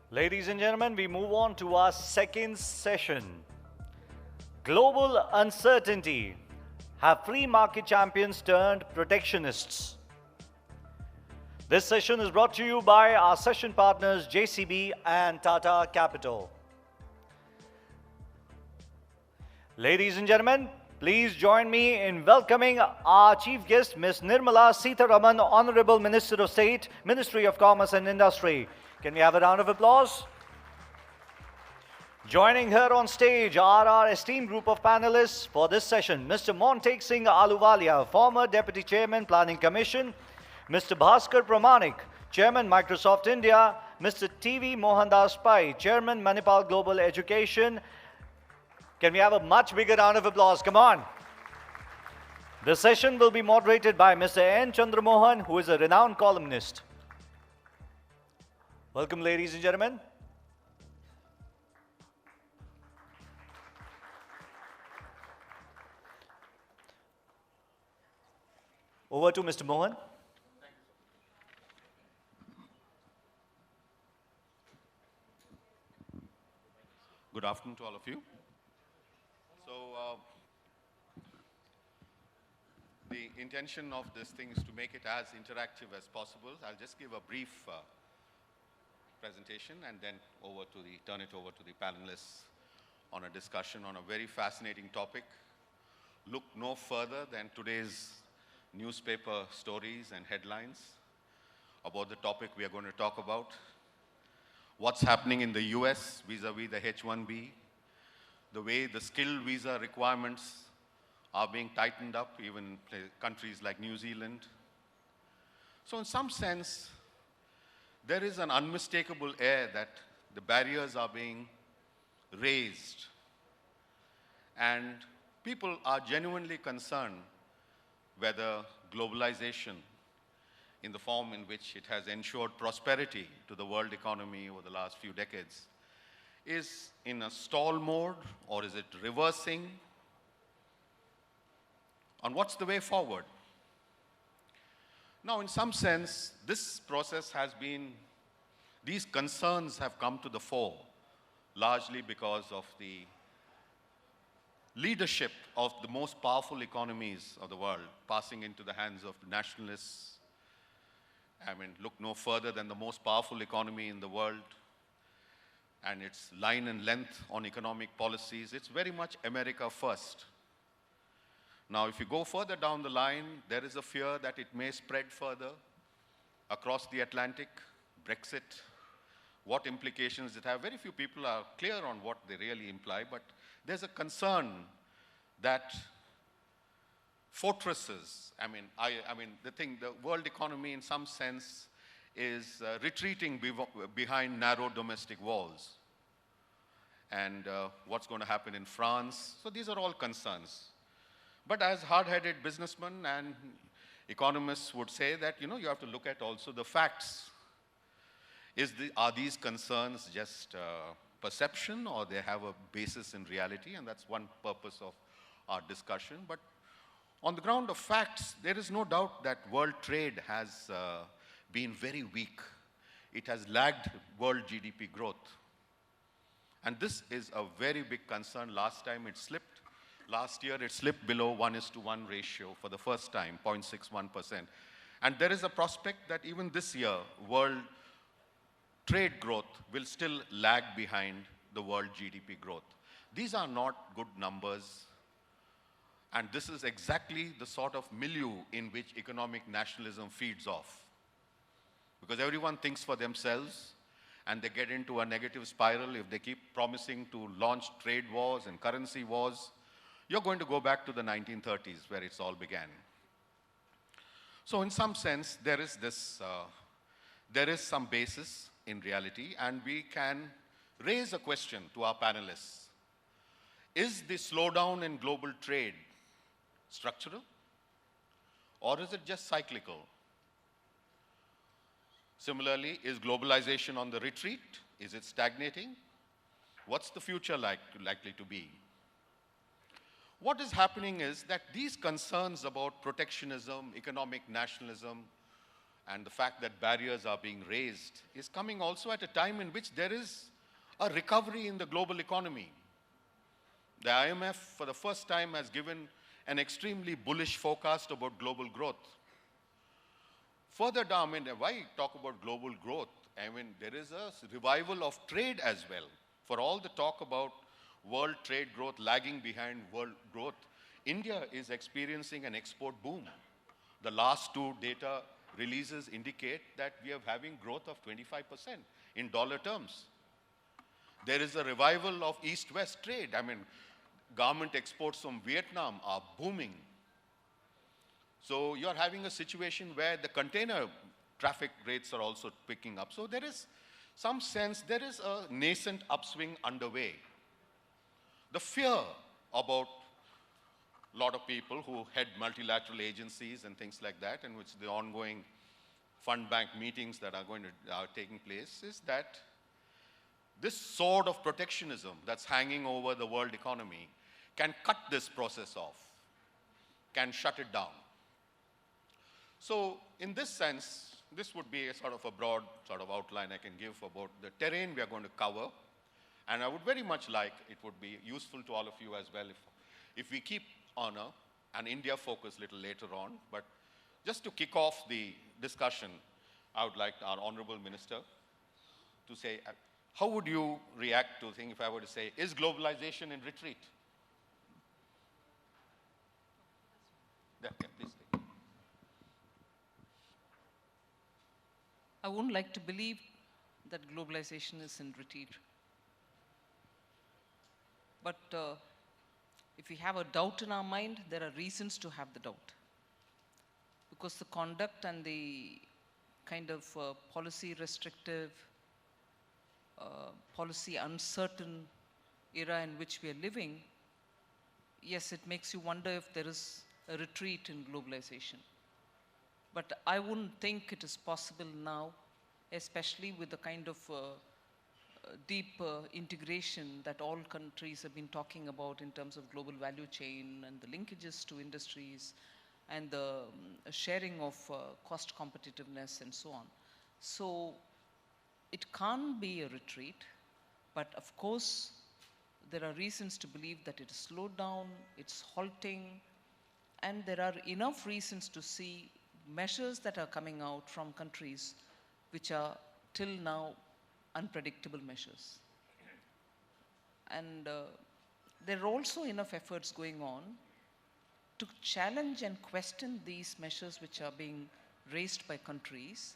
Ladies and gentlemen, we move on to our second session. Global uncertainty. Have free market champions turned protectionists? This session is brought to you by our session partners JCB and Tata Capital. Ladies and gentlemen, please join me in welcoming our chief guest, Ms. Nirmala Sitharaman, Honorable Minister of State, Ministry of Commerce and Industry. Can we have a round of applause? Joining her on stage are our esteemed group of panelists for this session, Mr. Montek Singh Ahluwalia, former Deputy Chairman, Planning Commission, Mr. Bhaskar Pramanik, Chairman, Microsoft India, Mr. TV Mohandas Pai, Chairman, Manipal Global Education. Can we have a much bigger round of applause? Come on. The session will be moderated by Mr. N. Chandra Mohan, who is a renowned columnist. Welcome, ladies and gentlemen. Over to Mr. Mohan. Good afternoon to all of you. The intention of this thing is to make it as interactive as possible. I'll just give a brief presentation and then turn it over to the panelists on a discussion on a very fascinating topic. Look no further than today's newspaper stories and headlines about the topic we are going to talk about. What's happening in the US vis-a-vis the H-1B, the way the skilled visa requirements are being tightened up, even in countries like New Zealand. So in some sense, there is an unmistakable air that the barriers are being raised. And people are genuinely concerned whether globalization, in the form in which it has ensured prosperity to the world economy over the last few decades, is in a stall mode, or is it reversing? And what's the way forward? Now, in some sense, this process these concerns have come to the fore, largely because of the leadership of the most powerful economies of the world passing into the hands of nationalists. I mean, look no further than the most powerful economy in the world and its line and length on economic policies. It's very much America first. Now, if you go further down the line, there is a fear that it may spread further across the Atlantic. Brexit, what implications it have. Very few people are clear on what they really imply, but there's a concern that fortresses, the world economy in some sense is retreating behind narrow domestic walls. And what's going to happen in France? So these are all concerns. But as hard-headed businessmen and economists would say that, you have to look at also the facts. Are these concerns just perception, or they have a basis in reality? And that's one purpose of our discussion. But on the ground of facts, there is no doubt that world trade has been very weak. It has lagged world GDP growth. And this is a very big concern. Last time it slipped. Last year it slipped below 1:1 ratio for the first time, 0.61%. And there is a prospect that even this year, world trade growth will still lag behind the world GDP growth. These are not good numbers. And this is exactly the sort of milieu in which economic nationalism feeds off. Because everyone thinks for themselves, and they get into a negative spiral if they keep promising to launch trade wars and currency wars. You're going to go back to the 1930s, where it's all began. So in some sense, there is some basis in reality, and we can raise a question to our panelists. Is the slowdown in global trade structural, or is it just cyclical? Similarly, is globalization on the retreat? Is it stagnating? What's the future likely to be? What is happening is that these concerns about protectionism, economic nationalism, and the fact that barriers are being raised is coming also at a time in which there is a recovery in the global economy. The IMF, for the first time, has given an extremely bullish forecast about global growth. Further down, I mean, why talk about global growth? I mean, there is a revival of trade as well. For all the talk about world trade growth lagging behind world growth, India is experiencing an export boom. The last two data releases indicate that we are having growth of 25% in dollar terms. There is a revival of East-West trade. I mean, garment exports from Vietnam are booming. So you're having a situation where the container traffic rates are also picking up. So there is some sense, there is a nascent upswing underway. The fear about a lot of people who head multilateral agencies and things like that, in which the ongoing fund bank meetings that are taking place, is that this sword of protectionism that's hanging over the world economy can cut this process off, can shut it down. So in this sense, this would be a sort of a broad sort of outline I can give about the terrain we are going to cover. And I would very much like, it would be useful to all of you as well, if we keep on an India focus a little later on. But just to kick off the discussion, I would like our Honorable Minister to say, how would you react to the thing if I were to say, is globalization in retreat? Yeah, please. I wouldn't like to believe that globalization is in retreat. But if we have a doubt in our mind, there are reasons to have the doubt. Because the conduct and the kind of policy restrictive, policy uncertain era in which we are living, yes, it makes you wonder if there is a retreat in globalization. But I wouldn't think it is possible now, especially with the kind of deep integration that all countries have been talking about in terms of global value chain and the linkages to industries and the sharing of cost competitiveness and so on. So it can't be a retreat, but of course there are reasons to believe that it is slowed down, it's halting, and there are enough reasons to see measures that are coming out from countries which are till now unpredictable measures. And there are also enough efforts going on to challenge and question these measures which are being raised by countries,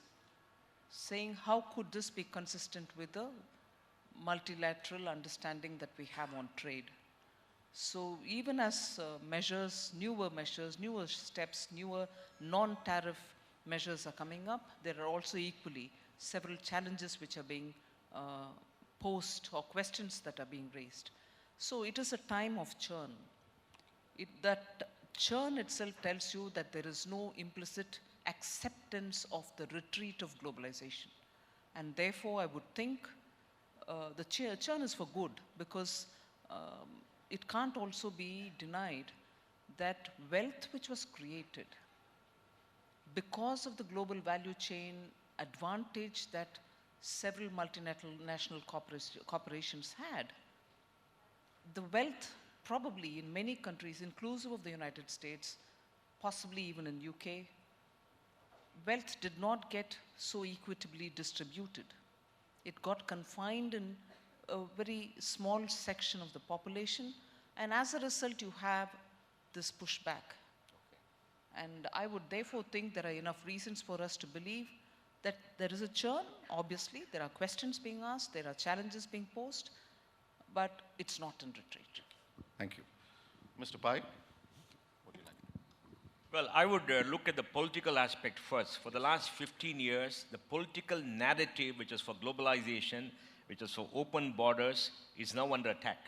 saying how could this be consistent with the multilateral understanding that we have on trade. So even as measures, newer steps, newer non-tariff measures are coming up, there are also equally several challenges which are being posed or questions that are being raised. So it is a time of churn. That churn itself tells you that there is no implicit acceptance of the retreat of globalization. And therefore, I would think the churn is for good, because it can't also be denied that wealth which was created because of the global value chain advantage that several multinational corporations had, the wealth probably in many countries, inclusive of the United States, possibly even in UK, wealth did not get so equitably distributed. It got confined in a very small section of the population, and as a result you have this pushback. And I would therefore think there are enough reasons for us to believe that there is a churn. Obviously, there are questions being asked, there are challenges being posed, but it's not in retreat. Thank you. Mr. Pai, what do you like? Well, I would look at the political aspect first. For the last 15 years, the political narrative, which is for globalization, which is for open borders, is now under attack.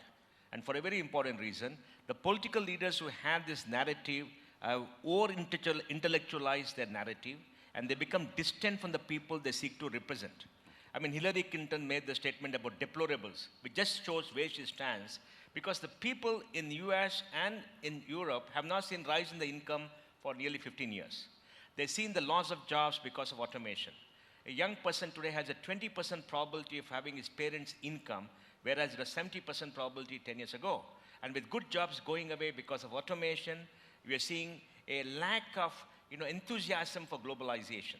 And for a very important reason, the political leaders who have this narrative have over-intellectualized their narrative, and they become distant from the people they seek to represent. I mean, Hillary Clinton made the statement about deplorables, which just shows where she stands, because the people in the US and in Europe have not seen rise in the income for nearly 15 years. They're seeing the loss of jobs because of automation. A young person today has a 20% probability of having his parents' income, whereas it was 70% probability 10 years ago. And with good jobs going away because of automation, we are seeing a lack of enthusiasm for globalization.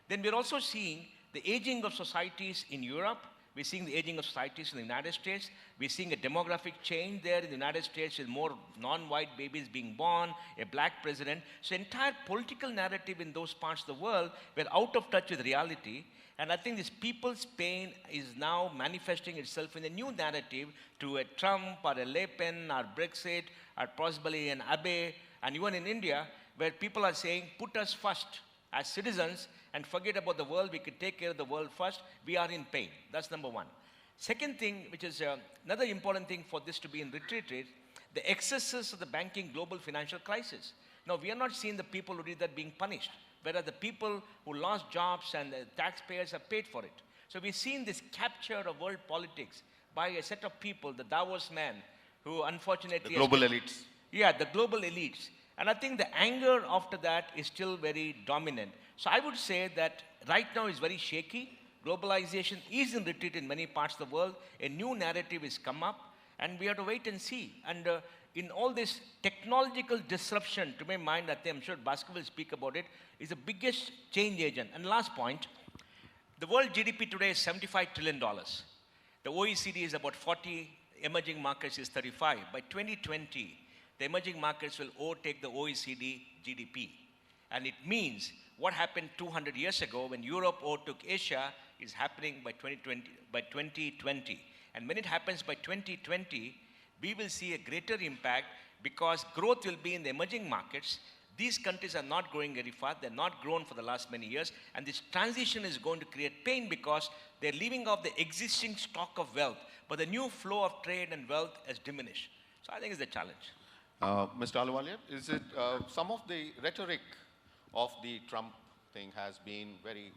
Then we're also seeing the aging of societies in Europe. We're seeing the aging of societies in the United States. We're seeing a demographic change there in the United States with more non-white babies being born, a black president. So entire political narrative in those parts of the world were out of touch with reality. And I think this people's pain is now manifesting itself in a new narrative to a Trump or a Le Pen or Brexit or possibly an Abe, and even in India, where people are saying, put us first as citizens and forget about the world. We could take care of the world first. We are in pain. That's number one. Second thing, which is another important thing for this to be in retreat, is the excesses of the banking global financial crisis. Now, we are not seeing the people who did that being punished, whereas the people who lost jobs and the taxpayers have paid for it. So we've seen this capture of world politics by a set of people, the Davos man, who unfortunately... The global elites. Yeah, the global elites. And I think the anger after that is still very dominant. So I would say that right now is very shaky. Globalization is in retreat in many parts of the world. A new narrative has come up, and we have to wait and see. And in all this technological disruption, to my mind, I'm sure Bhaskar will speak about it, is the biggest change agent. And last point, the world GDP today is $75 trillion. The OECD is about 40, emerging markets is 35. By 2020, the emerging markets will overtake the OECD GDP. And it means what happened 200 years ago when Europe overtook Asia is happening by 2020. And when it happens by 2020, we will see a greater impact because growth will be in the emerging markets. These countries are not growing very fast. They're not grown for the last many years. And this transition is going to create pain because they're leaving off the existing stock of wealth. But the new flow of trade and wealth has diminished. So I think it's a challenge. Mr. Ahluwalia, is it some of the rhetoric of the Trump thing has been very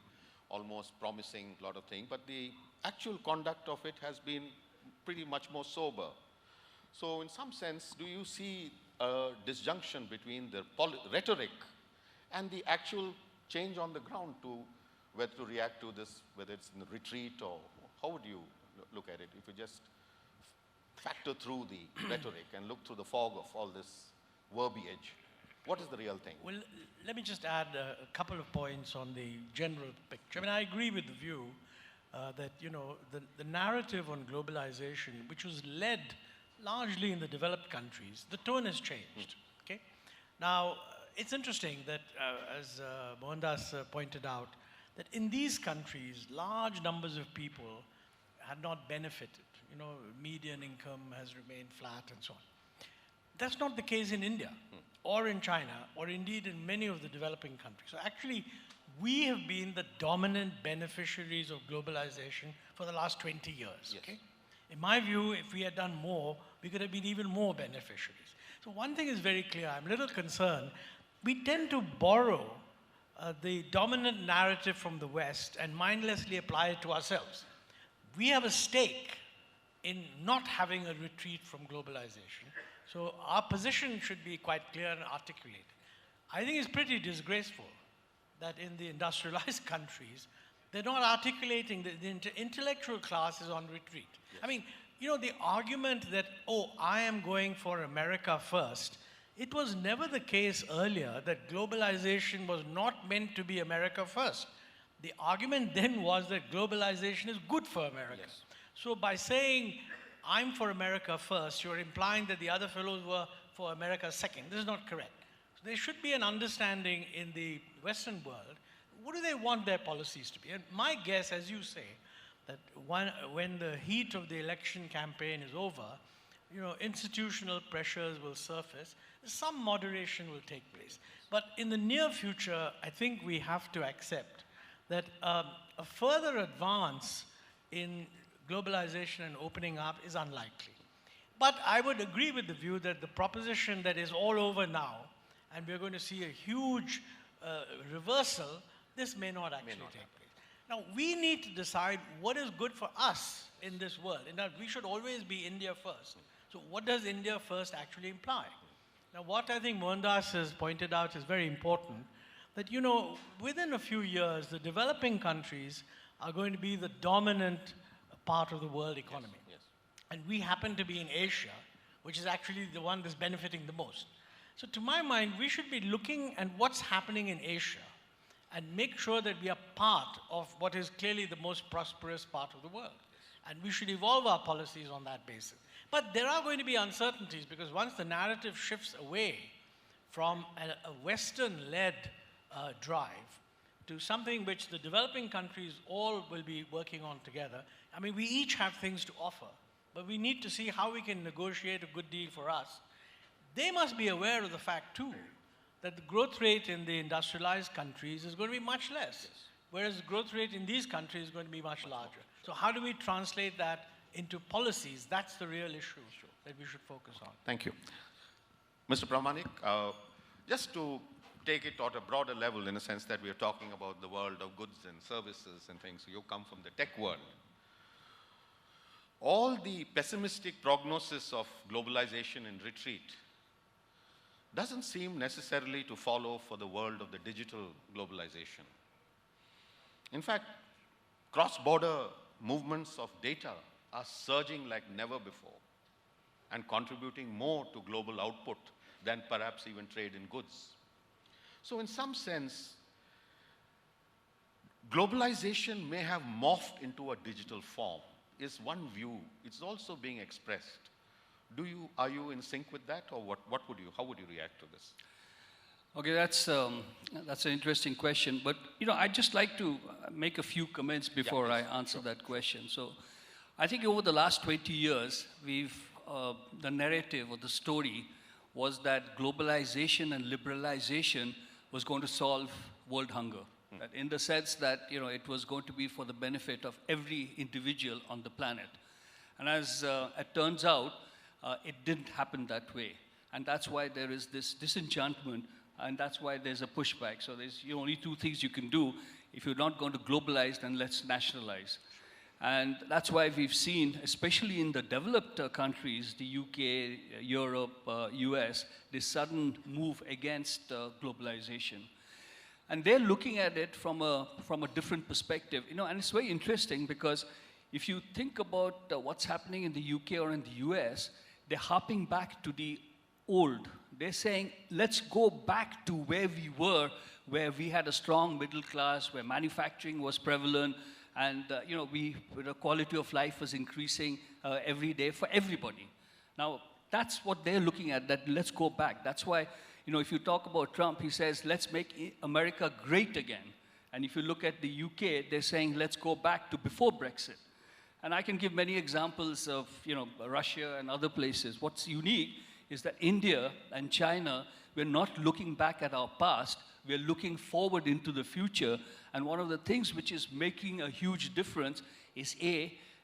almost promising, a lot of things, but the actual conduct of it has been pretty much more sober. So in some sense, do you see a disjunction between the rhetoric and the actual change on the ground to whether to react to this, whether it's in the retreat or how would you look at it if you just factor through the rhetoric and look through the fog of all this verbiage? What is the real thing? Well, let me just add a couple of points on the general picture. I mean, I agree with the view that, the narrative on globalization, which was led largely in the developed countries, the tone has changed, okay? Now, it's interesting that, as Mohandas pointed out, that in these countries, large numbers of people had not benefited. Median income has remained flat and so on. That's not the case in India or in China or indeed in many of the developing countries. So actually, we have been the dominant beneficiaries of globalization for the last 20 years, yes. Okay? In my view, if we had done more, we could have been even more beneficiaries. So one thing is very clear, I'm a little concerned. We tend to borrow the dominant narrative from the West and mindlessly apply it to ourselves. We have a stake in not having a retreat from globalization. So our position should be quite clear and articulated. I think it's pretty disgraceful that in the industrialized countries, they're not articulating, the intellectual class is on retreat. Yes. I mean, the argument that, I am going for America first, it was never the case earlier that globalization was not meant to be America first. The argument then was that globalization is good for America. Yes. So by saying, I'm for America first, you're implying that the other fellows were for America second. This is not correct. So there should be an understanding in the Western world. What do they want their policies to be? And my guess, as you say, that when the heat of the election campaign is over, institutional pressures will surface, some moderation will take place. But in the near future, I think we have to accept that a further advance in globalization and opening up is unlikely. But I would agree with the view that the proposition that is all over now, and we're going to see a huge reversal, this may not actually take place. Now, we need to decide what is good for us in this world. In that we should always be India first. So what does India first actually imply? Now, what I think Mohandas has pointed out is very important, that, within a few years, the developing countries are going to be the dominant part of the world economy. Yes. And we happen to be in Asia, which is actually the one that's benefiting the most. So to my mind, we should be looking at what's happening in Asia and make sure that we are part of what is clearly the most prosperous part of the world. And we should evolve our policies on that basis. But there are going to be uncertainties, because once the narrative shifts away from a Western-led drive to something which the developing countries all will be working on together, I mean, we each have things to offer, but we need to see how we can negotiate a good deal for us. They must be aware of the fact, too, that the growth rate in the industrialized countries is going to be much less, whereas the growth rate in these countries is going to be much larger. So how do we translate that into policies? That's the real issue that we should focus on. Thank you. Mr. Pramanik, just to take it at a broader level, in a sense that we are talking about the world of goods and services and things, you come from the tech world. All the pessimistic prognosis of globalization and retreat doesn't seem necessarily to follow for the world of the digital globalization. In fact, cross-border movements of data are surging like never before and contributing more to global output than perhaps even trade in goods. So in some sense, globalization may have morphed into a digital form, is one view. It's also being expressed. Are you in sync with that, or how would you react to this? Okay, that's an interesting question, but I'd just like to make a few comments before I answer that question. So I think over the last 20 years, the narrative or the story was that globalization and liberalization was going to solve world hunger. That in the sense that it was going to be for the benefit of every individual on the planet. And as it turns out, it didn't happen that way. And that's why there is this disenchantment, and that's why there's a pushback. So there's only two things you can do. If you're not going to globalize, then let's nationalize. And that's why we've seen, especially in the developed countries, the UK, Europe, US, this sudden move against globalization. And they're looking at it from a different perspective. And it's very interesting, because if you think about what's happening in the UK or in the US, they're harping back to the old. They're saying, let's go back to where we were, where we had a strong middle class, where manufacturing was prevalent, and the quality of life was increasing every day for everybody. Now, that's what they're looking at, that let's go back. That's why, if you talk about Trump, he says, let's make America great again. And if you look at the UK, they're saying, let's go back to before Brexit. And I can give many examples of, Russia and other places. What's unique is that India and China, we're not looking back at our past, we're looking forward into the future. And one of the things which is making a huge difference is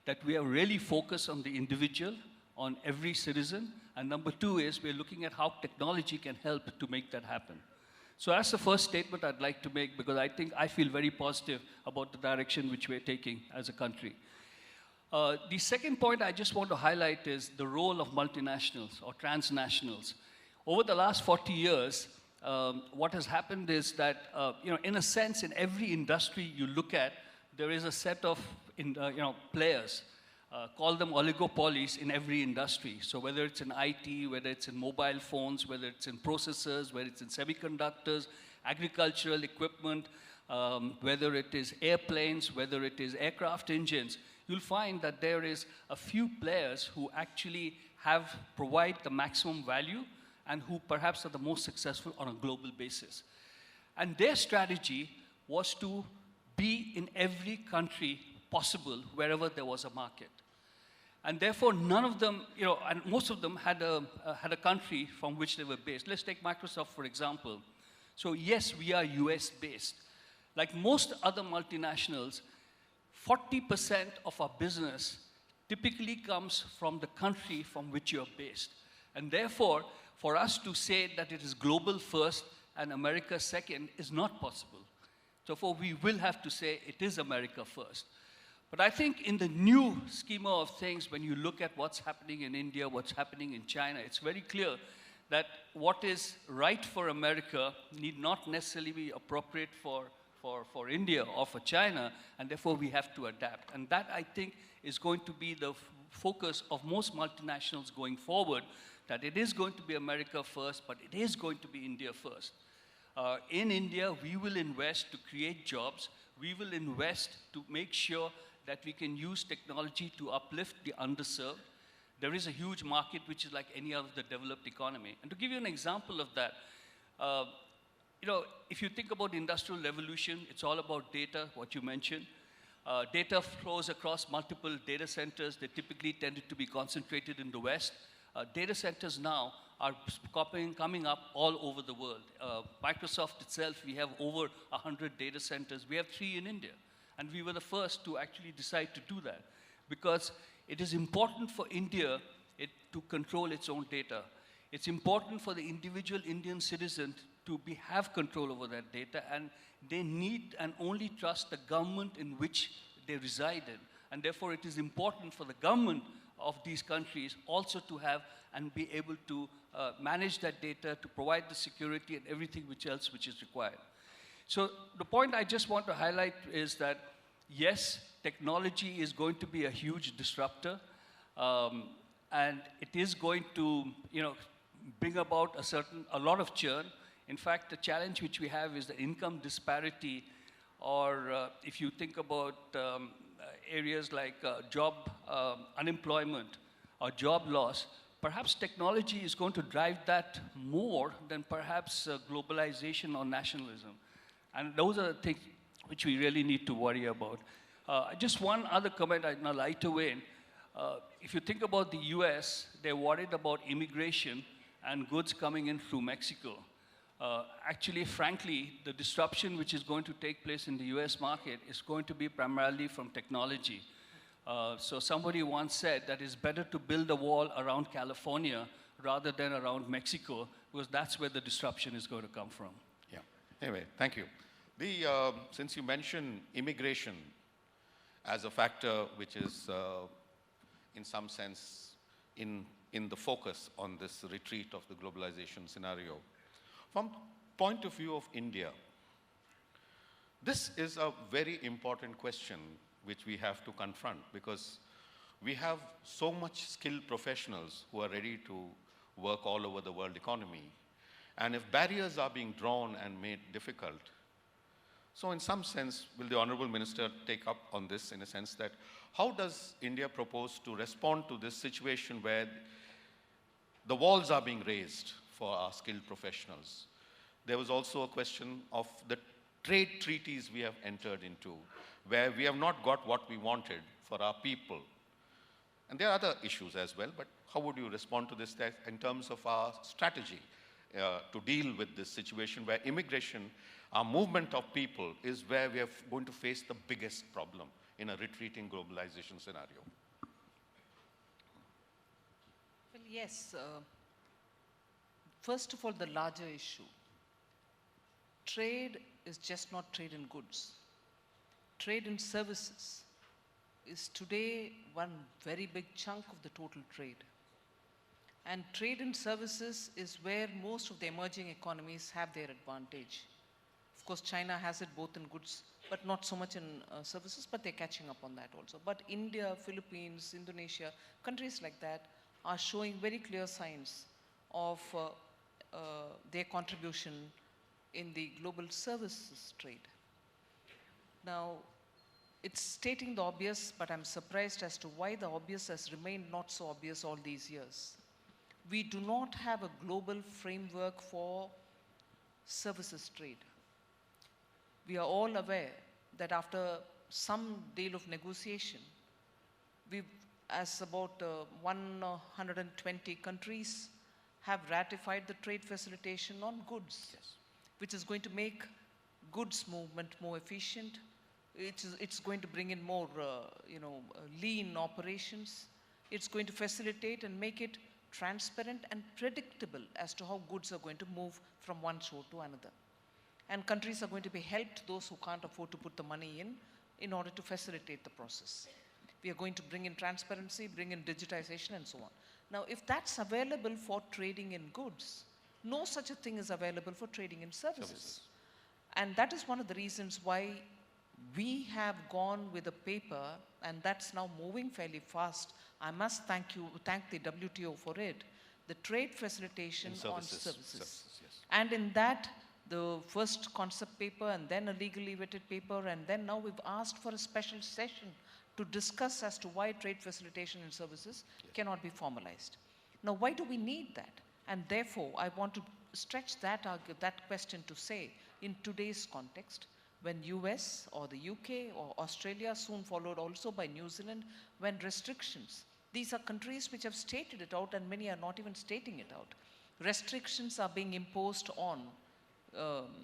that we are really focused on the individual, on every citizen. And number two is we're looking at how technology can help to make that happen. So that's the first statement I'd like to make, because I feel very positive about the direction which we're taking as a country. The second point I just want to highlight is the role of multinationals or transnationals. Over the last 40 years, what has happened is that, in a sense, in every industry you look at, there is a set of players. Call them oligopolies in every industry. So whether it's in IT, whether it's in mobile phones, whether it's in processors, whether it's in semiconductors, agricultural equipment, whether it is airplanes, whether it is aircraft engines, you'll find that there is a few players who actually provide the maximum value and who perhaps are the most successful on a global basis. And their strategy was to be in every country possible wherever there was a market. And therefore, none of them, and most of them had a country from which they were based. Let's take Microsoft, for example. So yes, we are US-based. Like most other multinationals, 40% of our business typically comes from the country from which you're based. And therefore, for us to say that it is global first and America second is not possible. Therefore, we will have to say it is America first. But I think in the new schema of things, when you look at what's happening in India, what's happening in China, it's very clear that what is right for America need not necessarily be appropriate for India or for China, and therefore we have to adapt. And that, I think, is going to be the focus of most multinationals going forward, that it is going to be America first, but it is going to be India first. In India, we will invest to create jobs. We will invest to make sure that we can use technology to uplift the underserved. There is a huge market which is like any other developed economy. And to give you an example of that, if you think about the Industrial Revolution, it's all about data, what you mentioned. Data flows across multiple data centers. They typically tended to be concentrated in the West. Data centers now are coming up all over the world. Microsoft itself, we have over 100 data centers. We have 3 in India. And we were the first to actually decide to do that, because it is important for India to control its own data. It's important for the individual Indian citizen to have control over that data, and they need and only trust the government in which they reside in. And therefore, it is important for the government of these countries also to have and be able to manage that data, to provide the security and everything which is required. So the point I just want to highlight is that, yes, technology is going to be a huge disruptor, and it is going to, bring about a lot of churn. In fact, the challenge which we have is the income disparity, or if you think about areas like job unemployment or job loss, perhaps technology is going to drive that more than perhaps globalization or nationalism. And those are the things which we really need to worry about. Just one other comment in a lighter vein. If you think about the US, they're worried about immigration and goods coming in through Mexico. Actually, frankly, the disruption which is going to take place in the US market is going to be primarily from technology. So somebody once said that it's better to build a wall around California rather than around Mexico, because that's where the disruption is going to come from. Yeah. Anyway, thank you. Since you mentioned immigration as a factor which is, in some sense, in the focus on this retreat of the globalization scenario, from point of view of India, this is a very important question which we have to confront, because we have so much skilled professionals who are ready to work all over the world economy. And if barriers are being drawn and made difficult, so in some sense, will the Honorable Minister take up on this, in a sense that how does India propose to respond to this situation where the walls are being raised for our skilled professionals? There was also a question of the trade treaties we have entered into, where we have not got what we wanted for our people. And there are other issues as well, but how would you respond to this in terms of our strategy to deal with this situation where immigration, our movement of people, is where we are going to face the biggest problem in a retreating globalization scenario? Well, yes. First of all, the larger issue. Trade is just not trade in goods. Trade in services is today one very big chunk of the total trade. And trade in services is where most of the emerging economies have their advantage. Of course, China has it both in goods, but not so much in services, but they're catching up on that also. But India, Philippines, Indonesia, countries like that are showing very clear signs of their contribution in the global services trade. Now, it's stating the obvious, but I'm surprised as to why the obvious has remained not so obvious all these years. We do not have a global framework for services trade. We are all aware that after some deal of negotiation, as about 120 countries have ratified the trade facilitation on goods, yes, which is going to make goods movement more efficient. It's going to bring in more, lean operations. It's going to facilitate and make it transparent and predictable as to how goods are going to move from one shore to another. And countries are going to be helped, those who can't afford to put the money in order to facilitate the process. We are going to bring in transparency, bring in digitization, and so on. Now, if that's available for trading in goods, no such a thing is available for trading in services. And that is one of the reasons why we have gone with a paper, and that's now moving fairly fast. I must thank the WTO for it, the trade facilitation on services. Yes. And in that, the first concept paper, and then a legally vetted paper, and then now we've asked for a special session to discuss as to why trade facilitation in services cannot be formalized. Now, why do we need that? And therefore, I want to stretch that question to say, in today's context, when US or the UK or Australia, soon followed also by New Zealand, when restrictions, these are countries which have stated it out, and many are not even stating it out. Restrictions are being imposed on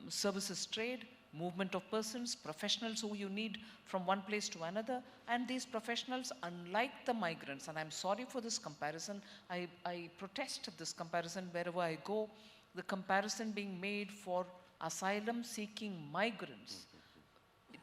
services trade, movement of persons, professionals who you need from one place to another, and these professionals, unlike the migrants, and I'm sorry for this comparison, I protest this comparison wherever I go, the comparison being made for asylum-seeking migrants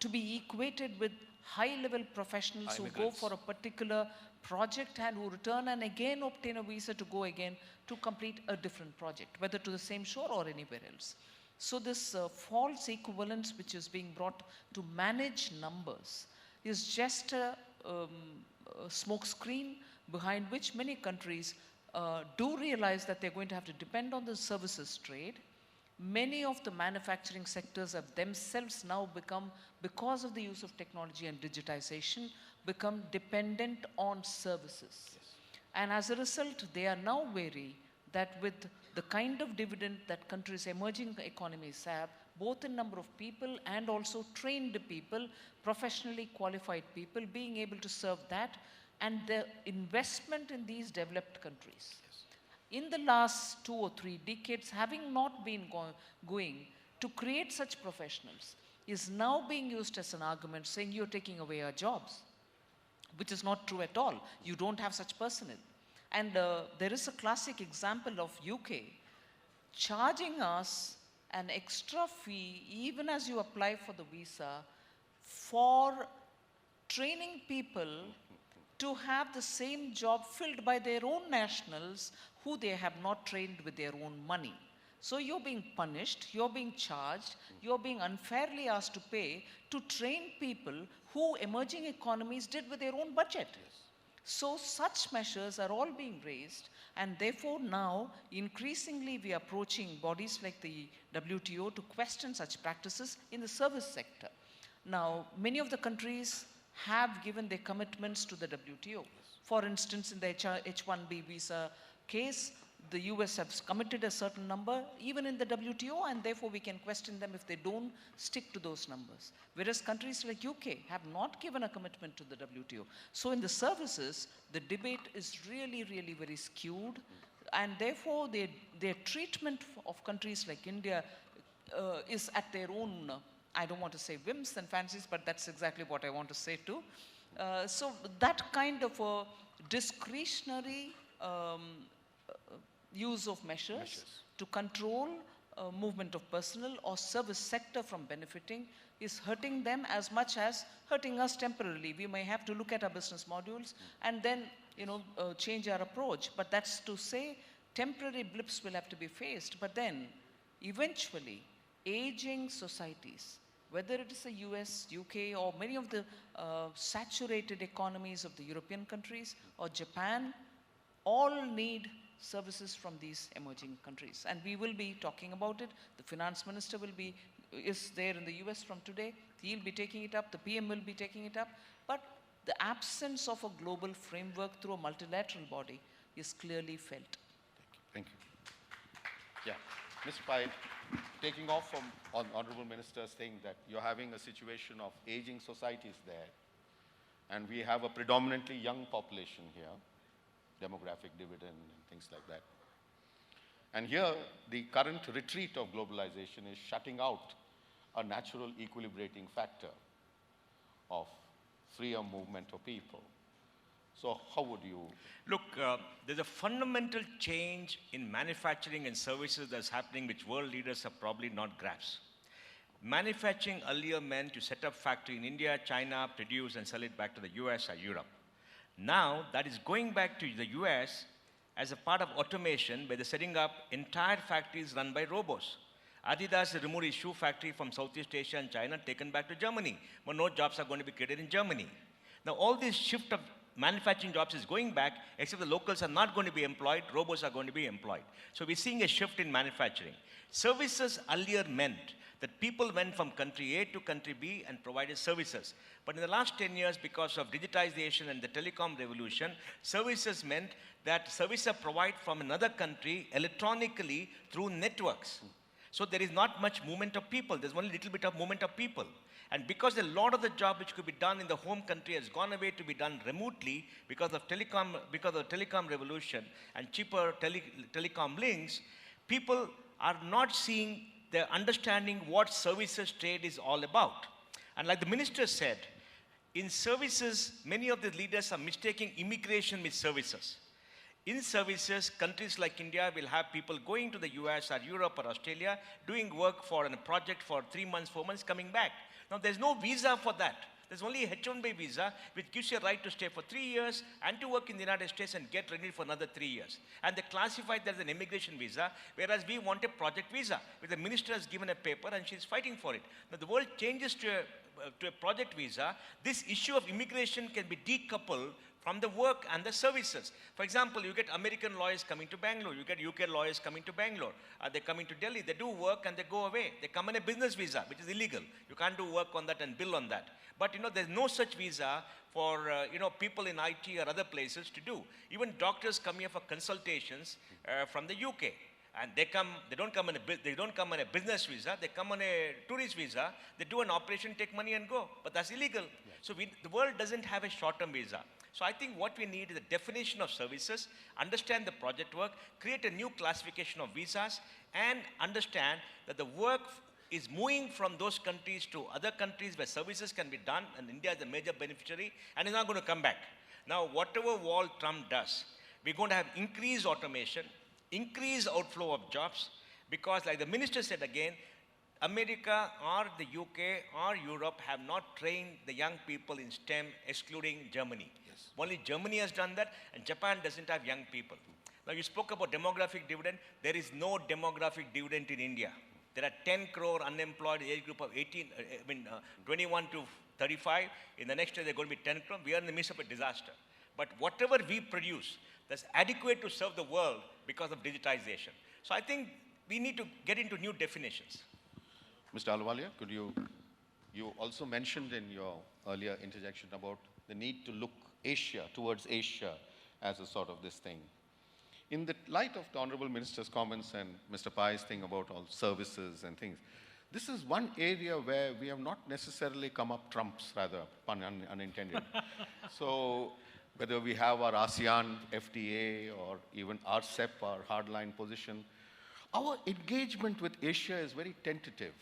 to be equated with high-level professionals who go for a particular project and who return and again obtain a visa to go again to complete a different project, whether to the same shore or anywhere else. So this false equivalence which is being brought to manage numbers is just a smoke screen behind which many countries do realize that they're going to have to depend on the services trade. Many of the manufacturing sectors have themselves now become, because of the use of technology and digitization, become dependent on services. Yes. And as a result, they are now wary that with the kind of dividend that countries, emerging economies have, both in number of people and also trained people, professionally qualified people, being able to serve that, and the investment in these developed countries. Yes. In the last 2 or 3 decades, having not been going to create such professionals, is now being used as an argument saying you're taking away our jobs, which is not true at all. You don't have such personnel. And there is a classic example of UK charging us an extra fee even as you apply for the visa for training people to have the same job filled by their own nationals who they have not trained with their own money. So you're being punished, you're being charged, you're being unfairly asked to pay to train people who emerging economies did with their own budget. Yes. So such measures are all being raised, and therefore now increasingly we are approaching bodies like the WTO to question such practices in the service sector. Now, many of the countries have given their commitments to the WTO. For instance, in the H-1B visa case, the US has committed a certain number, even in the WTO, and therefore we can question them if they don't stick to those numbers. Whereas countries like UK have not given a commitment to the WTO. So in the services, the debate is really, really very skewed, and therefore their treatment of countries like India is at their own, I don't want to say whims and fancies, but that's exactly what I want to say too. So that kind of a discretionary use of measures to control movement of personnel or service sector from benefiting is hurting them as much as hurting us temporarily. We may have to look at our business modules and then change our approach, but that's to say temporary blips will have to be faced. But then eventually aging societies, whether it is the US, UK, or many of the saturated economies of the European countries or Japan, all need services from these emerging countries. And we will be talking about it. The finance minister is there in the US from today. He'll be taking it up. The PM will be taking it up. But the absence of a global framework through a multilateral body is clearly felt. Thank you. Yeah. Mr. Pai, taking off from Honorable Minister saying that you're having a situation of aging societies there, and we have a predominantly young population here, demographic dividend and things like that. And here, the current retreat of globalization is shutting out a natural equilibrating factor of freer movement of people. So how would you? Look, there's a fundamental change in manufacturing and services that's happening which world leaders have probably not grasped. Manufacturing earlier meant to set up factory in India, China, produce and sell it back to the US or Europe. Now that is going back to the US as a part of automation where they're setting up entire factories run by robots. Adidas removed its shoe factory from Southeast Asia and China, taken back to Germany, but no jobs are going to be created in Germany. Now, all this shift of manufacturing jobs is going back, except the locals are not going to be employed, robots are going to be employed. So we're seeing a shift in manufacturing. Services earlier meant that people went from country A to country B and provided services. But in the last 10 years, because of digitization and the telecom revolution, services meant that services are provided from another country electronically through networks. So there is not much movement of people. There's only a little bit of movement of people. And because a lot of the job which could be done in the home country has gone away to be done remotely because of telecom revolution and cheaper telecom links, people are not seeing the understanding what services trade is all about. And like the minister said, in services, many of the leaders are mistaking immigration with services. In services, countries like India will have people going to the US or Europe or Australia, doing work for a project for 3 months, 4 months, coming back. Now, there's no visa for that. There's only a H-1B visa, which gives you a right to stay for 3 years and to work in the United States and get renewed for another 3 years. And they classify that as an immigration visa, whereas we want a project visa, where the minister has given a paper and she's fighting for it. Now, the world changes to a project visa. This issue of immigration can be decoupled from the work and the services. For example, you get American lawyers coming to Bangalore, you get UK lawyers coming to Bangalore, they're coming to Delhi, they do work and they go away. They come on a business visa, which is illegal. You can't do work on that and bill on that. But there's no such visa for people in IT or other places to do. Even doctors come here for consultations from the UK. And they don't come on a business visa, they come on a tourist visa, they do an operation, take money and go. But that's illegal. Yeah. So the world doesn't have a short-term visa. So I think what we need is a definition of services, understand the project work, create a new classification of visas, and understand that the work is moving from those countries to other countries where services can be done, and India is a major beneficiary, and is not going to come back. Now, whatever wall Trump does, we're going to have increased automation, increased outflow of jobs, because like the minister said again, America or the UK or Europe have not trained the young people in STEM, excluding Germany. Yes. Only Germany has done that, and Japan doesn't have young people. Now, you spoke about demographic dividend. There is no demographic dividend in India. There are 10 crore unemployed age group of 21 to 35. In the next year, they're going to be 10 crore. We are in the midst of a disaster. But whatever we produce, that's adequate to serve the world because of digitization. So I think we need to get into new definitions. Mr. Ahluwalia, could you also mentioned in your earlier interjection about the need to look towards Asia as a sort of this thing. In the light of the Honorable Minister's comments and Mr. Pai's thing about all services and things, this is one area where we have not necessarily come up trumps, rather, pun unintended. So whether we have our ASEAN FTA or even RCEP, our hardline position, our engagement with Asia is very tentative.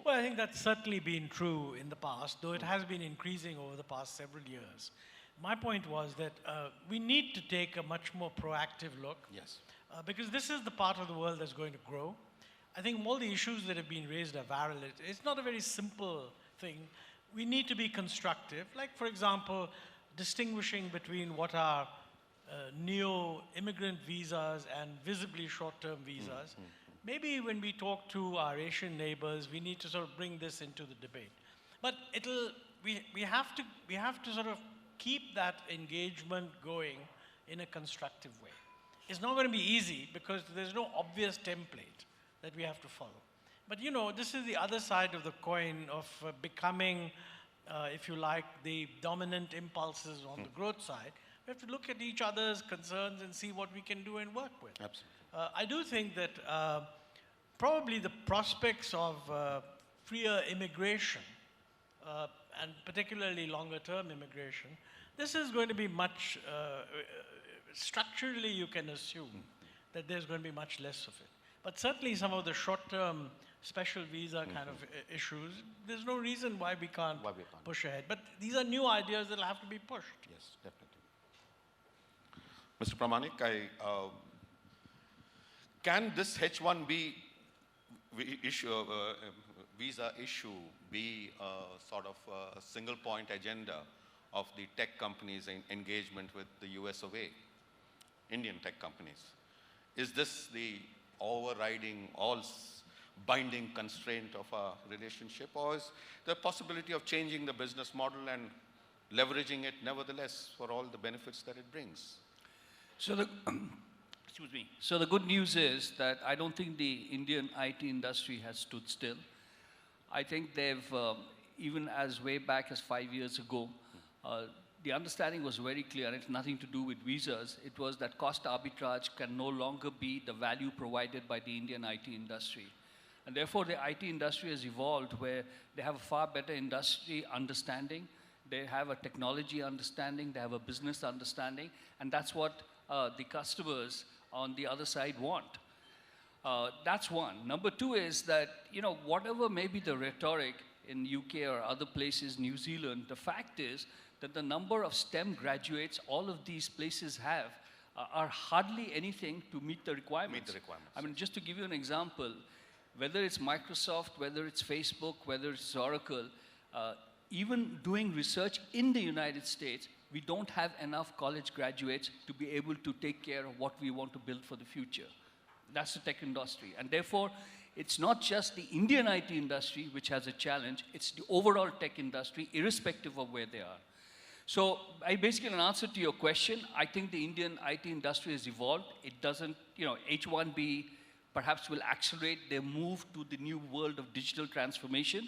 Well, I think that's certainly been true in the past, though it has been increasing over the past several years. My point was that we need to take a much more proactive look. Yes. Because this is the part of the world that's going to grow. I think all the issues that have been raised are valid. It's not a very simple thing. We need to be constructive. Like, for example, distinguishing between what are neo-immigrant visas and visibly short-term visas. Maybe when we talk to our Asian neighbors, we need to sort of bring this into the debate. But we have to sort of keep that engagement going in a constructive way. It's not going to be easy because there's no obvious template that we have to follow. But this is the other side of the coin of becoming, if you like, the dominant impulses on the growth side. We have to look at each other's concerns and see what we can do and work with. Absolutely. I do think that probably the prospects of freer immigration, and particularly longer-term immigration, this is going to be much, structurally you can assume that there's going to be much less of it. But certainly some of the short-term special visa kind of issues, there's no reason why we can't push ahead. But these are new ideas that will have to be pushed. Yes, definitely. Mr. Pramanik, can this H-1B visa issue be a sort of a single point agenda of the tech companies' engagement with the US of A? Indian tech companies. Is this the overriding, binding constraint of our relationship, or is there a possibility of changing the business model and leveraging it nevertheless for all the benefits that it brings? So the, excuse me. So the good news is that I don't think the Indian IT industry has stood still. I think they've, even as way back as 5 years ago, the understanding was very clear, and it's nothing to do with visas. It was that cost arbitrage can no longer be the value provided by the Indian IT industry. And therefore, the IT industry has evolved where they have a far better industry understanding, they have a technology understanding, they have a business understanding, and that's what the customers on the other side want. That's one. Number two is that, you know, whatever may be the rhetoric in UK or other places, New Zealand, the fact is that the number of STEM graduates all of these places have are hardly anything to meet the requirements. I mean, just to give you an example, whether it's Microsoft, whether it's Facebook, whether it's Oracle, even doing research in the United States, we don't have enough college graduates to be able to take care of what we want to build for the future. That's the tech industry. And therefore, it's not just the Indian IT industry which has a challenge, it's the overall tech industry, irrespective of where they are. So, basically, in answer to your question, I think the Indian IT industry has evolved. It doesn't, you know, H1B perhaps will accelerate their move to the new world of digital transformation.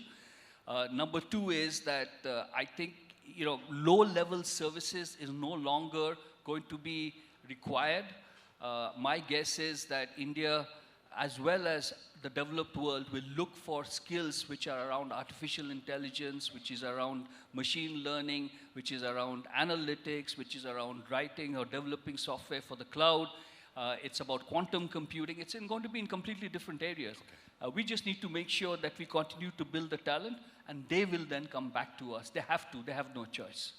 Number two is that I think, you know, low-level services is no longer going to be required. My guess is that India, as well as the developed world, will look for skills which are around artificial intelligence, which is around machine learning, which is around analytics, which is around writing or developing software for the cloud. It's about quantum computing. It's going to be in completely different areas. Okay. We just need to make sure that we continue to build the talent, and they will then come back to us. They have to. They have no choice.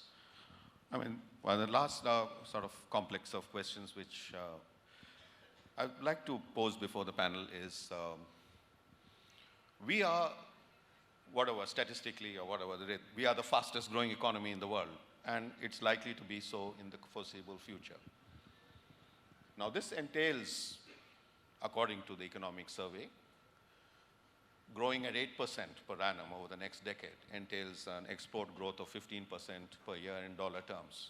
I mean, well, the last sort of complex of questions which I'd like to pose before the panel is, we are, whatever, statistically or whatever, we are the fastest growing economy in the world, and it's likely to be so in the foreseeable future. Now, this entails, according to the economic survey, growing at 8% per annum over the next decade, entails an export growth of 15% per year in dollar terms.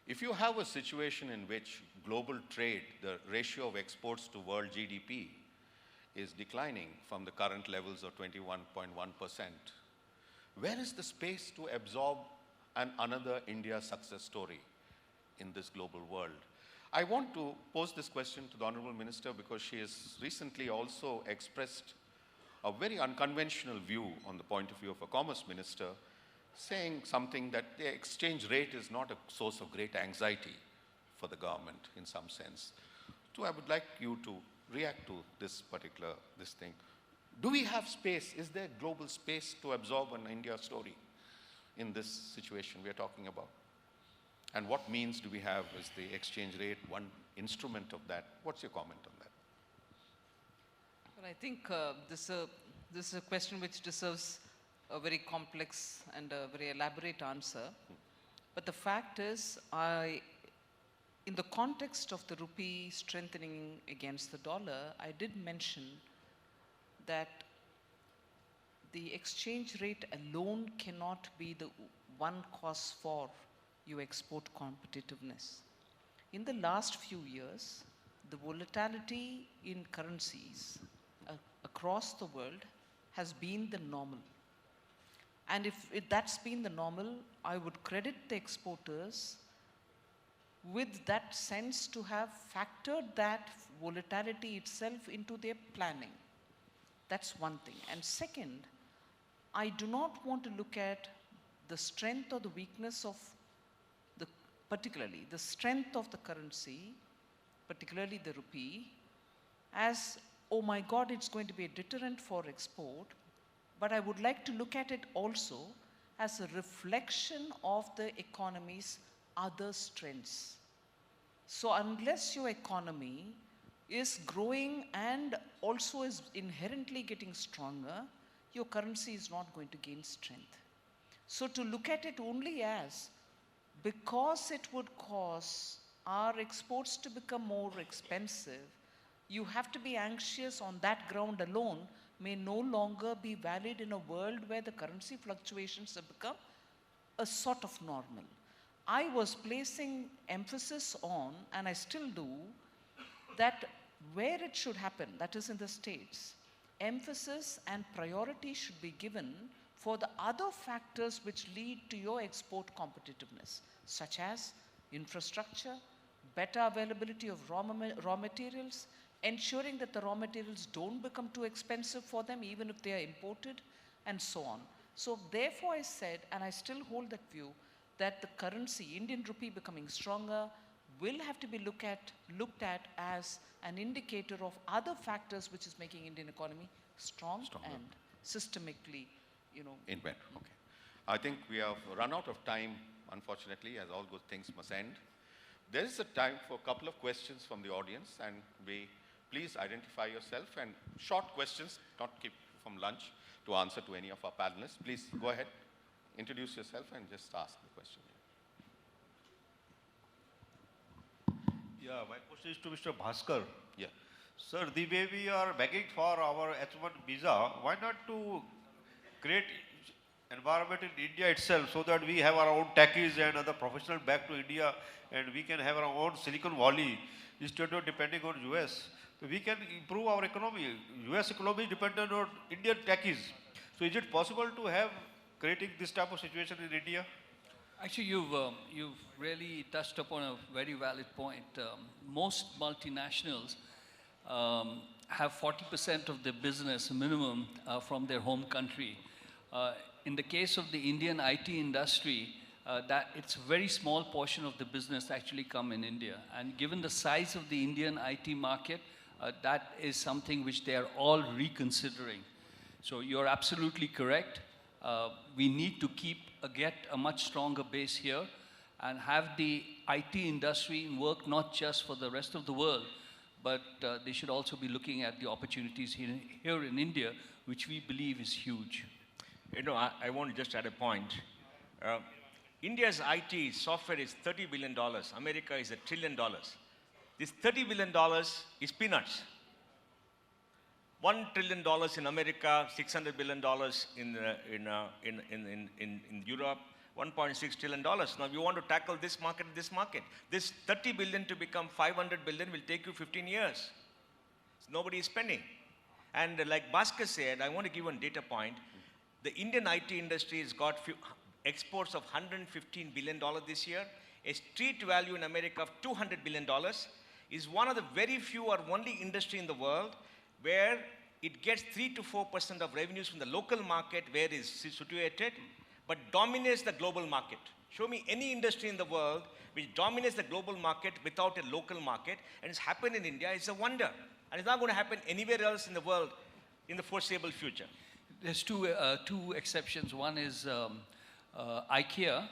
If you have a situation in which global trade, the ratio of exports to world GDP, is declining from the current levels of 21.1%, where is the space to absorb another India success story in this global world? I want to pose this question to the Honorable Minister because she has recently also expressed a very unconventional view on the point of view of a Commerce Minister, saying something that the exchange rate is not a source of great anxiety for the government in some sense. So I would like you to react to this thing. Do we have space? Is there global space to absorb an India story in this situation we are talking about? And what means do we have as the exchange rate, one instrument of that? What's your comment on that? Well, I think this is a question which deserves a very complex and a very elaborate answer. But the fact is, in the context of the rupee strengthening against the dollar, I did mention that the exchange rate alone cannot be the one cause for your export competitiveness. In the last few years, the volatility in currencies across the world has been the normal. And if that's been the normal, I would credit the exporters with that sense to have factored that volatility itself into their planning. That's one thing. And second, I do not want to look at the strength or the weakness of particularly the strength of the currency, particularly the rupee, as, oh my God, it's going to be a deterrent for export. But I would like to look at it also as a reflection of the economy's other strengths. So unless your economy is growing and also is inherently getting stronger, your currency is not going to gain strength. So to look at it only as because it would cause our exports to become more expensive, you have to be anxious on that ground alone may no longer be valid in a world where the currency fluctuations have become a sort of normal. I was placing emphasis on, and I still do, that where it should happen, that is in the States, emphasis and priority should be given for the other factors which lead to your export competitiveness, such as infrastructure, better availability of raw materials, ensuring that the raw materials don't become too expensive for them even if they are imported, and so on. So therefore I said, and I still hold that view, that the currency, Indian rupee becoming stronger, will have to be looked at as an indicator of other factors which is making Indian economy stronger. And systemically, In bed, okay. I think we have run out of time, unfortunately, as all good things must end. There is a time for a couple of questions from the audience, and please identify yourself and short questions, not keep from lunch, to answer to any of our panelists. Please go ahead, introduce yourself and just ask the question. Yeah, my question is to Mr. Bhaskar. Yeah. Sir, the way we are begging for our H1 visa, why not to create environment in India itself so that we have our own techies and other professionals back to India and we can have our own Silicon Valley instead of depending on US. So we can improve our economy. US economy is dependent on Indian techies. So is it possible to have creating this type of situation in India? Actually, you've really touched upon a very valid point. Most multinationals have 40% of their business minimum from their home country. In the case of the Indian IT industry, that it's a very small portion of the business actually come in India. And given the size of the Indian IT market, that is something which they are all reconsidering. So you're absolutely correct. We need to get a much stronger base here and have the IT industry work not just for the rest of the world, but they should also be looking at the opportunities here in India, which we believe is huge. I want to just add a point. India's IT software is $30 billion. America is $1 trillion. This $30 billion is peanuts. $1 trillion in America, $600 billion in Europe, $1.6 trillion. Now, if you want to tackle this market, this 30 billion to become 500 billion will take you 15 years. So nobody is spending. And like Bhaskar said, I want to give one data point. The Indian IT industry has got exports of $115 billion this year. A street value in America of $200 billion is one of the very few or only industry in the world where it gets 3 to 4% of revenues from the local market where it is situated, but dominates the global market. Show me any industry in the world which dominates the global market without a local market, and it's happened in India. It's a wonder. And it's not going to happen anywhere else in the world in the foreseeable future. There's two exceptions. One is IKEA,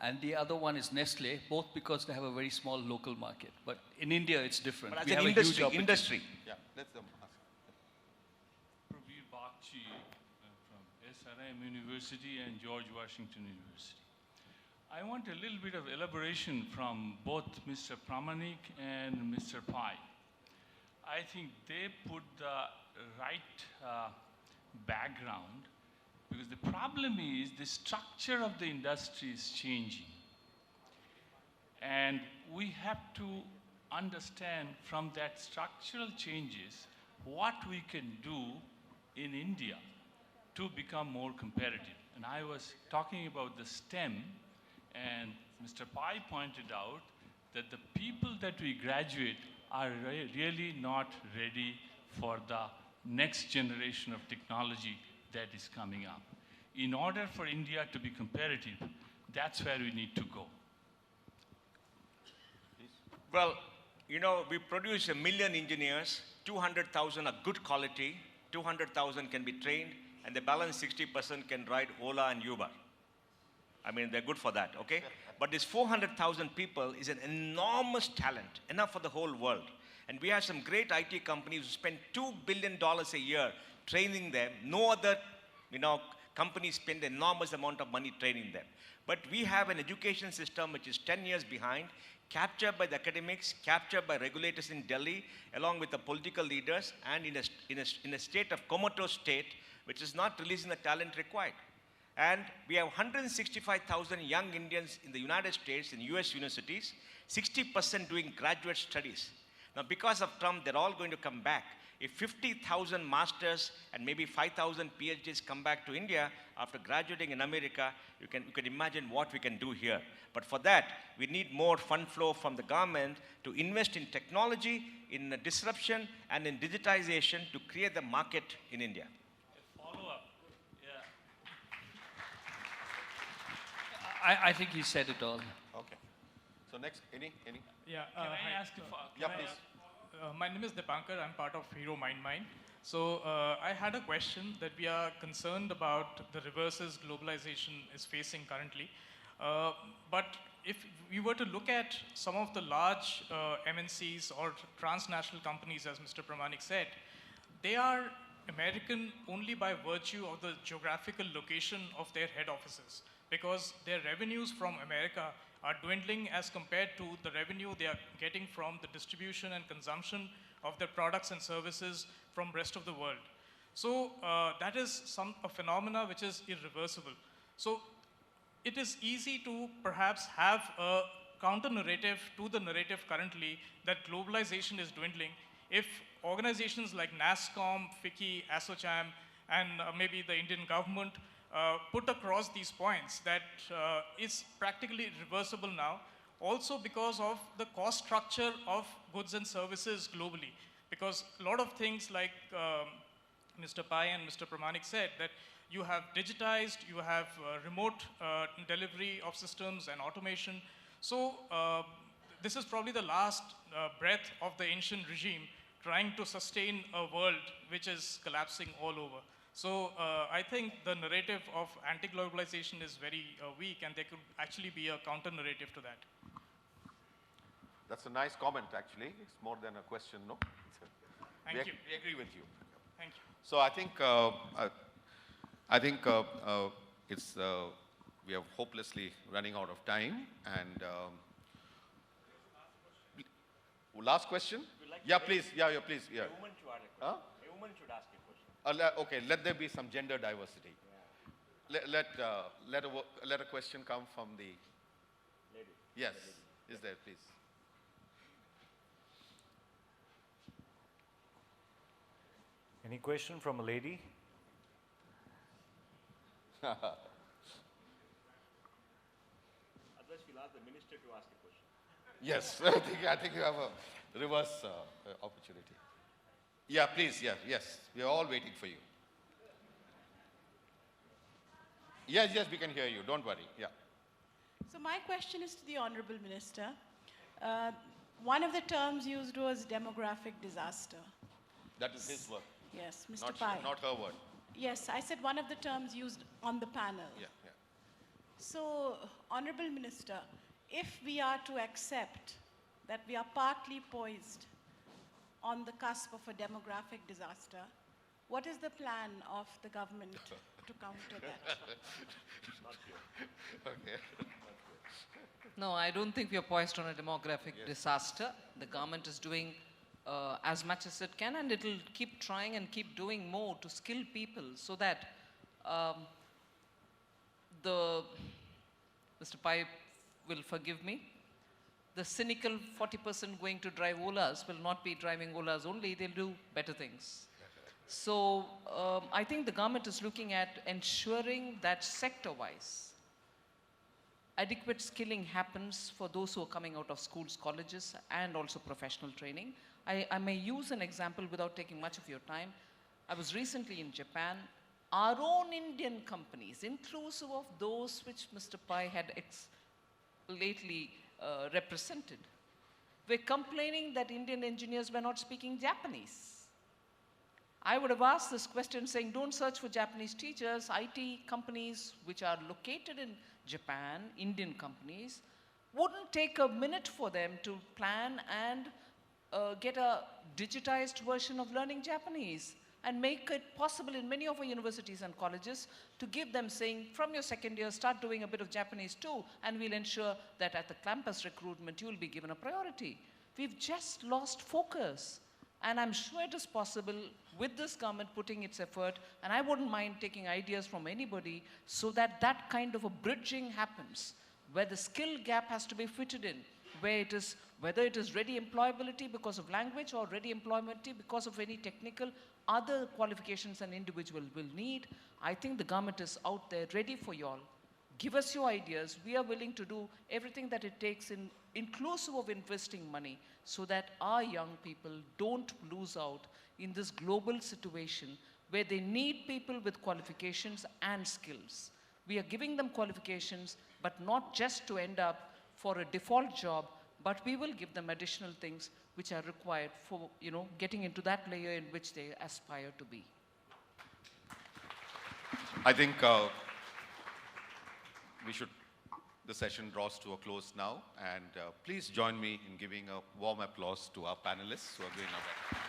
and the other one is Nestle, both because they have a very small local market. But in India, it's different. But as an industry. Yeah, let's ask. Pravir Bakchi from SRM University and George Washington University. I want a little bit of elaboration from both Mr. Pramanik and Mr. Pai. I think they put the right background, because the problem is the structure of the industry is changing. And we have to understand from that structural changes what we can do in India to become more competitive. And I was talking about the STEM, and Mr. Pai pointed out that the people that we graduate are really not ready for the next generation of technology that is coming up. In order for India to be competitive, that's where we need to go. Well, we produce 1 million engineers, 200,000 are good quality, 200,000 can be trained, and the balance 60% can ride Ola and Uber. I mean, they're good for that, okay? But this 400,000 people is an enormous talent, enough for the whole world. And we have some great IT companies who spend $2 billion a year training them. No other, companies spend enormous amount of money training them. But we have an education system which is 10 years behind, captured by the academics, captured by regulators in Delhi, along with the political leaders, and in a state of comatose state, which is not releasing the talent required. And we have 165,000 young Indians in the United States, in US universities, 60% doing graduate studies. Now, because of Trump, they're all going to come back. If 50,000 masters and maybe 5,000 PhDs come back to India after graduating in America, you can imagine what we can do here. But for that, we need more fund flow from the government to invest in technology, in disruption, and in digitization to create the market in India. Follow-up. Yeah. I think he said it all. Okay. So next, any? Yeah. Can I Hi. ask Yeah, please. My name is Dipankar. I'm part of Hero Mindmine. So I had a question that we are concerned about the reverses globalization is facing currently. But if we were to look at some of the large MNCs or transnational companies, as Mr. Pramanik said, they are American only by virtue of the geographical location of their head offices, because their revenues from America are dwindling as compared to the revenue they are getting from the distribution and consumption of their products and services from rest of the world. So that is a phenomena which is irreversible. So it is easy to perhaps have a counter narrative to the narrative currently that globalization is dwindling if organizations like NASSCOM, FICCI, ASSOCHAM, and maybe the Indian government put across these points that it's practically reversible now, also because of the cost structure of goods and services globally. Because a lot of things like Mr. Pai and Mr. Pramanik said, that you have digitized, you have remote delivery of systems and automation. So this is probably the last breath of the ancient regime trying to sustain a world which is collapsing all over. So I think the narrative of anti-globalization is very weak, and there could actually be a counter-narrative to that. That's a nice comment, actually. It's more than a question, no? Thank you. We agree with you. Thank you. So I think it's we are hopelessly running out of time. And last question? Yeah, please. Yeah, please. Yeah. A woman should ask a question. A woman should ask a question. Okay, let there be some gender diversity. Yeah. Let a question come from the lady. Yes, is there, please? Any question from a lady? Otherwise, we'll ask the minister to ask a question. Yes, I think you have a reverse opportunity. Yeah, please, yes. We are all waiting for you. Yes, we can hear you. Don't worry. Yeah. So my question is to the Honorable Minister. One of the terms used was demographic disaster. That is his word. Yes, Mr. Pai. Not her word. Yes, I said one of the terms used on the panel. Yeah. So, Honorable Minister, if we are to accept that we are partly poised on the cusp of a demographic disaster, what is the plan of the government to counter that? Not here. Okay. No, I don't think we are poised on a demographic disaster. The government is doing as much as it can, and it will keep trying and keep doing more to skill people so that Mr. Pai will forgive me, the cynical 40% going to drive Olas will not be driving Olas only, they'll do better things. So I think the government is looking at ensuring that sector-wise, adequate skilling happens for those who are coming out of schools, colleges, and also professional training. I may use an example without taking much of your time. I was recently in Japan. Our own Indian companies, inclusive of those which Mr. Pai had lately represented, were complaining that Indian engineers were not speaking Japanese. I would have asked this question saying, don't search for Japanese teachers. IT companies which are located in Japan, Indian companies, wouldn't take a minute for them to plan and get a digitized version of learning Japanese. and make it possible in many of our universities and colleges to give them saying, from your second year, start doing a bit of Japanese too, and we'll ensure that at the campus recruitment, you'll be given a priority. We've just lost focus. And I'm sure it is possible with this government putting its effort, and I wouldn't mind taking ideas from anybody so that that kind of a bridging happens, where the skill gap has to be fitted in, where it is, whether it is ready employability because of language or ready employability because of any technical other qualifications an individual will need. I think the government is out there ready for you all. Give us your ideas. We are willing to do everything that it takes inclusive of investing money so that our young people don't lose out in this global situation where they need people with qualifications and skills. We are giving them qualifications, but not just to end up for a default job, but we will give them additional things which are required for, getting into that layer in which they aspire to be. I think the session draws to a close now, and please join me in giving a warm applause to our panelists who are doing our best.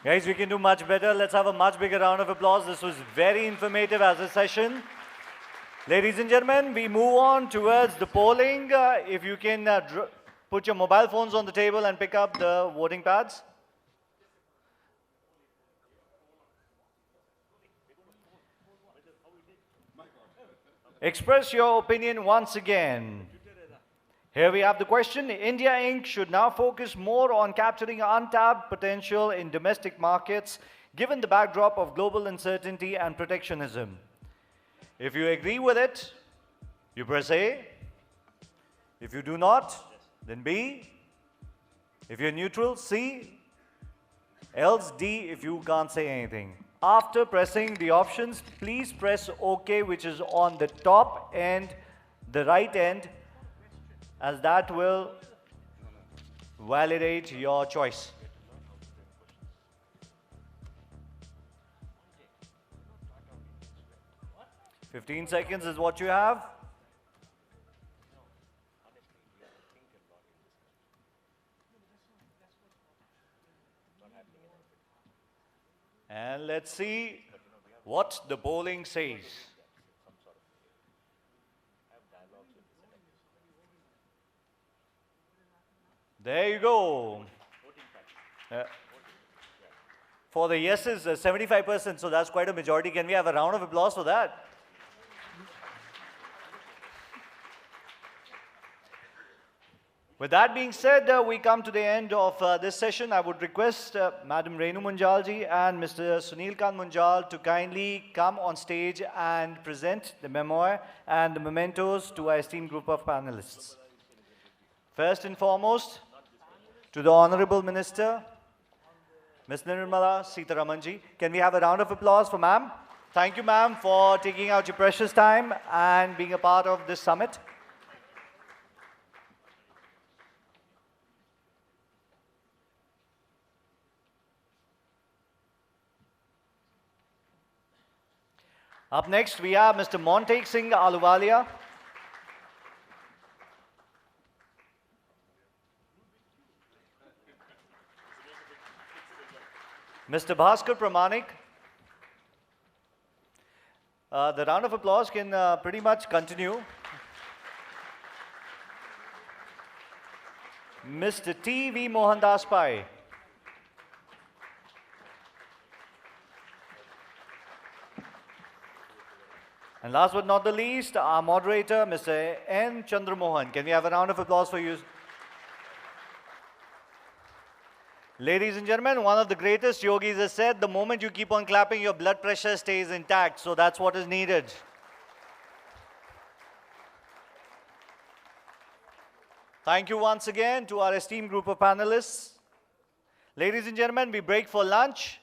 Guys, we can do much better. Let's have a much bigger round of applause. This was very informative as a session. Ladies and gentlemen, we move on towards the polling. If you can put your mobile phones on the table and pick up the voting pads. Express your opinion once again. Here we have the question. India Inc. should now focus more on capturing untapped potential in domestic markets, given the backdrop of global uncertainty and protectionism. If you agree with it, you press A. If you do not, then B. If you're neutral, C. Else D if you can't say anything. After pressing the options, please press OK, which is on the top and the right end, as that will validate your choice. "15 seconds is what you have. And let's see what the polling says. There you go. For the yeses, 75%, so that's quite a majority. Can we have a round of applause for that? With that being said, we come to the end of this session. I would request Madam Renu Munjalji and Mr. Sunil Kant Munjal to kindly come on stage and present the memoir and the mementos to our esteemed group of panelists. First and foremost, to the Honorable Minister, Ms. Nirmala Sitharaman. Can we have a round of applause for ma'am? Thank you, ma'am, for taking out your precious time and being a part of this summit. Up next, we have Mr. Montek Singh Ahluwalia. Mr. Bhaskar Pramanik. The round of applause can pretty much continue. Mr. T.V. Mohandas Pai. And last but not the least, our moderator, Mr. N. Chandra Mohan. Can we have a round of applause for you? Ladies and gentlemen, one of the greatest yogis has said, the moment you keep on clapping, your blood pressure stays intact. So that's what is needed. Thank you once again to our esteemed group of panelists. Ladies and gentlemen, we break for lunch.